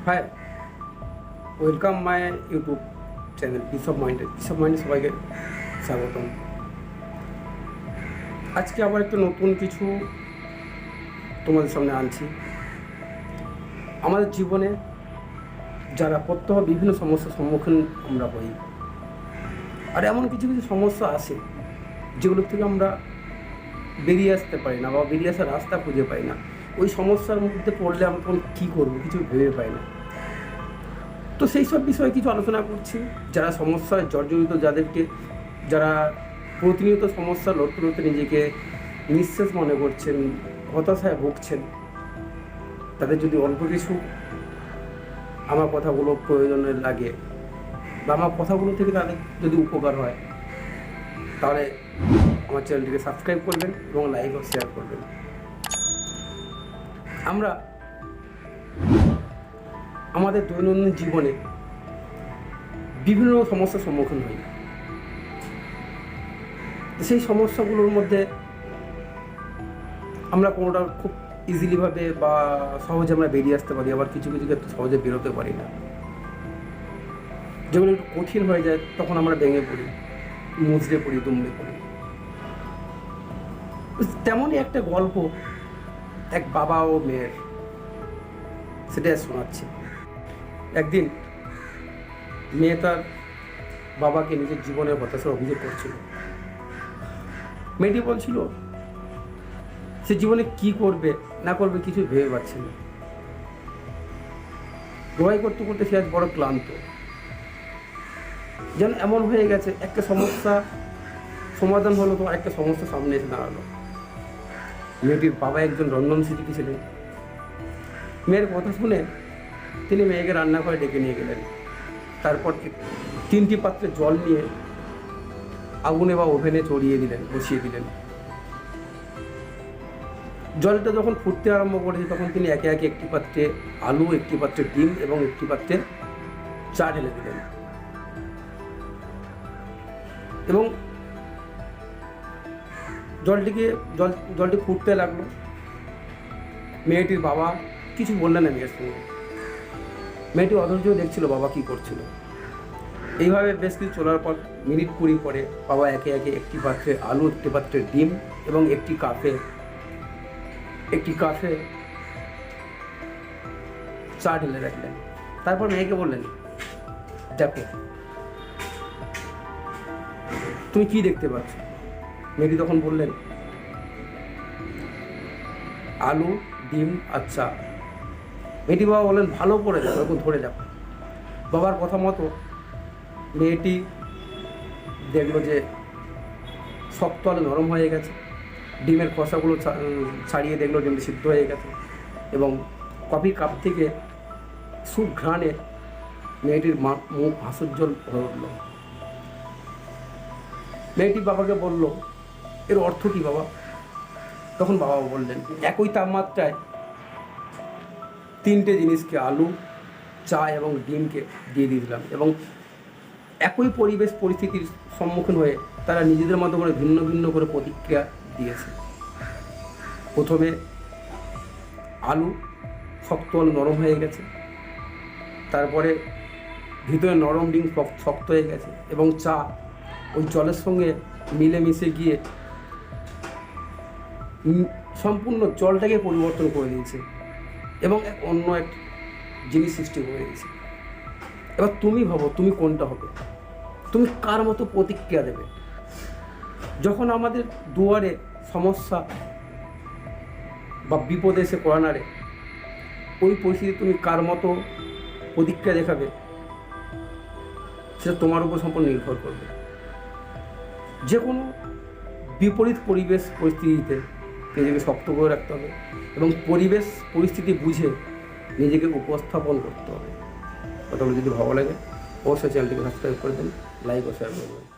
High, welcome my YouTube channel Peace of মাইন্ডে সবাইকে স্বাগতম। আজকে আবার একটা নতুন কিছু তোমাদের সামনে আনছি। আমাদের জীবনে যারা প্রত্যহ বিভিন্ন সমস্যার সম্মুখীন আমরা হই, আর এমন কিছু কিছু সমস্যা আসে যেগুলো থেকে আমরা বেরিয়ে আসতে পারি না বা বেরিয়ে আসার রাস্তা খুঁজে পাই না। ওই সমস্যার মধ্যে পড়লে আমরা তখন কী করবো কিছু ভেবে পাই না। তো সেই সব বিষয়ে কিছু আলোচনা করছি। যারা সমস্যায় জর্জরিত, যারা প্রতিনিয়ত সমস্যা লড়তে লড়তে নিজেকে নিঃশেষ মনে করছেন, হতাশায় ভুগছেন, তাদের যদি অল্প কিছু আমার কথাগুলো প্রয়োজনে লাগে বা আমার কথাগুলো থেকে তাদের যদি উপকার হয়, তাহলে আমার চ্যানেলটিকে সাবস্ক্রাইব করবেন এবং লাইক ও শেয়ার করবেন। আমরা আমাদের দৈনন্দিন জীবনে বিভিন্ন সমস্যার সম্মুখীন হই। সেই সমস্যাগুলোর মধ্যে আমরা কোনোটা খুব ইজিলিভাবে বা সহজে আমরা বেরিয়ে আসতে পারি, আবার কিছু কিছু ক্ষেত্রে সহজে বেরোতে পারি না। যেগুলো একটু কঠিন হয়ে যায় তখন আমরা ভেঙে পড়ি, মুচড়ে পড়ি, দুমড়ে পড়ি। তেমনই একটা গল্প এক বাবা ও মেয়ের, সেটা শোনাচ্ছে। একদিন মেয়ে তার বাবাকে নিজের জীবনের হতাশার অভিযোগ করছিল। মেয়েটি বলছিল সে জীবনে কি করবে না করবে কিছু ভেবে পাচ্ছে না। লড়াই করতে করতে সে আজ বড় ক্লান্ত, যেন এমন হয়ে গেছে একটা সমস্যা সমাধান হলো তো একটা সমস্যা সামনে এসে দাঁড়ালো। মেয়েটির বাবা একজন রন্ধনশিল্পী ছিলেন। মেয়ের কথা শুনে তিনি মেয়েকে রান্নাঘরে ডেকে নিয়ে গেলেন। তারপর 3টি পাত্রে জল নিয়ে আগুনে বা ওভেনে বসিয়ে দিলেন। জলটা যখন ফুটতে আরম্ভ করেছে তখন তিনি একে একে একটি পাত্রে আলু, একটি পাত্রে ডিম এবং একটি পাত্রে চা ঢেলে দিলেন এবং জলটি ফুটতে লাগলো। মেয়েটির বাবা কিছু বললেন না মেয়ের সঙ্গে। মেয়েটি অধৈর্য দেখছিল বাবা কি করছিল। এইভাবে বেশ কিছু চলার পর মিনিট 20 পরে বাবা একে একে একটি পাত্রে আলু, একটি পাত্রে ডিম এবং একটি কাপে চা ঢেলে রাখলেন। তারপর মেয়েকে বললেন, দেখো তুমি কি দেখতে পাচ্ছ? মেয়েটি তখন বললেন, আলু, ডিম আর চা। মেয়েটি বাবা বললেন, ভালো করে দেখো, এখন ধরে দেখো। বাবার কথা মতো মেয়েটি দেখলো যে শক্ত আলু নরম হয়ে গেছে, ডিমের খোসাগুলো ছাড়িয়ে দেখলো ডিমটি সিদ্ধ হয়ে গেছে এবং কফির কাপ থেকে সুঘ্রাণে মেয়েটির মুখ হাস্যোজ্জ্বল হয়ে উঠল। মেয়েটি বাবাকে বলল, এর অর্থ কী বাবা? তখন বাবা বললেন, একই তাপমাত্রায় 3টে জিনিসকে, আলু, চা এবং ডিমকে দিয়ে দিয়েছিলাম এবং একই পরিস্থিতির সম্মুখীন হয়ে তারা নিজেদের মতো করে ভিন্ন ভিন্ন করে প্রতিক্রিয়া দিয়েছে। প্রথমে আলু, শক্ত আলু নরম হয়ে গেছে, তারপরে ভিতরে নরম ডিম শক্ত হয়ে গেছে এবং চা ওই জলের সঙ্গে মিলেমিশে গিয়ে সম্পূর্ণ জলটাকে পরিবর্তন করে দিয়েছে এবং অন্য এক জিনিস সৃষ্টি করে দিয়েছে। এবার তুমি ভাবো, তুমি কোনটা হবে? তুমি কার মতো প্রতিক্রিয়া দেবে? যখন আমাদের দুয়ারে সমস্যা বা বিপদ এসে কর্নারে, ওই পরিস্থিতি তুমি কার মতো প্রতিক্রিয়া দেখাবে সেটা তোমার উপর সম্পূর্ণ নির্ভর করবে। যে কোনো বিপরীত পরিস্থিতিতে নিজেকে শক্ত করে রাখতে হবে এবং পরিস্থিতি বুঝে নিজেকে উপস্থাপন করতে হবে। কথাগুলো যদি ভালো লাগে অবশ্যই চ্যানেলটিকে সাবস্ক্রাইব করে দেন, লাইক ও শেয়ার করবেন।